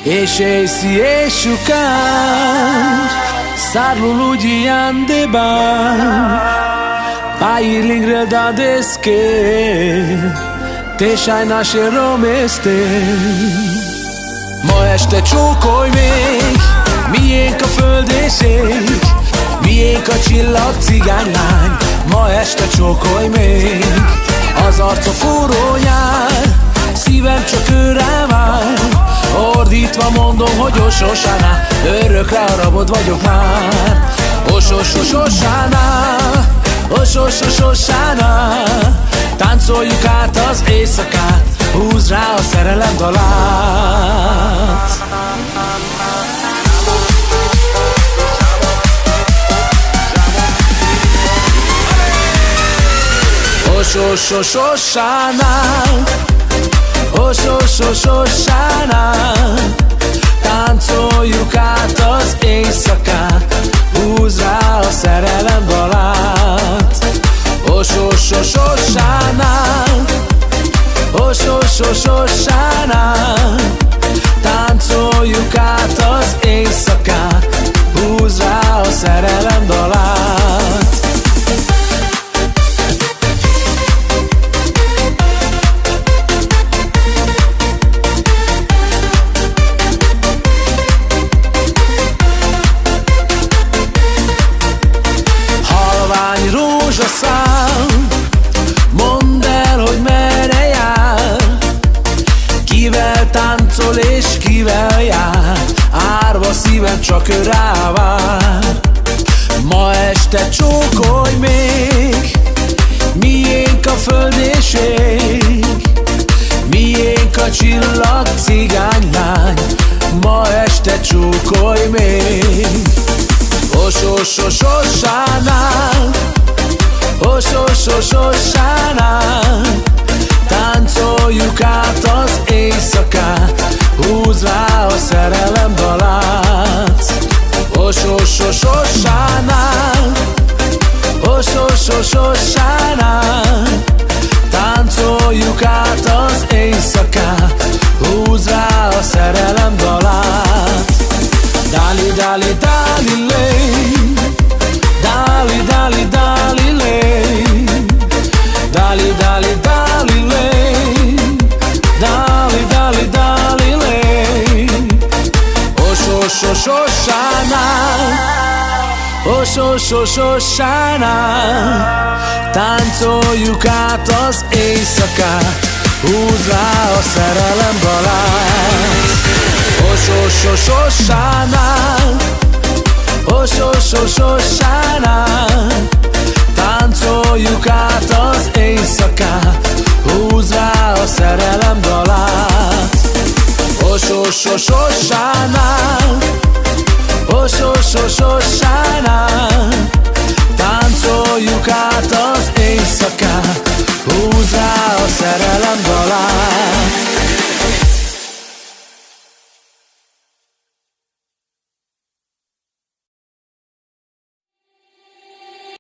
Esce si esciucant Sarlu ludi andeban Pályilingre da deszké Te sajnás romeszté. Ma este csókolj még, miénk a föld és ég, miénk a csillag cigánylány. Ma este csókolj még, az arca forró nyár, szívem csak őre vár. Ordítva mondom, hogy ososánál, örökre a rabod vagyok már. Ososososánál, ososososánál, táncoljuk át az éjszakát, húzd rá a szerelem dalát. Ososososánál, ososososánál, táncoljuk át az éjszakát, húzd rá a szerelem dalát. Ososososánál, ososososánál, táncoljuk át az éjszakát, húzd rá a szerelem dalát. Halvány rózsaszám, mondd el, hogy merre jár, kivel táncol és kivel jár, árva szívem csak ő rávár. Ma este csókolj még, miénk a föld és ég, miénk a csillag cigánylány. Ma este csókolj még. Ososososánál, ososososánál, táncoljuk át az éjszakát, húzd rá a szerelem dalát. Ososososánál, ososososánál, táncoljuk át az éjszakát, húzd rá a szerelem dalát. Dali, dali, dali, lé, dali, dali, dali, lé, dali, dali, dali, lé, dali, dali, dali, lé. Ososososánál, ososososánál, táncoljuk át az éjszakát, húzd rá a szerelem dalát. Ososososánál, ososososánál, táncoljuk át az éjszakát, húzd rá a szerelem dalát. Ososososánál, ososososánál,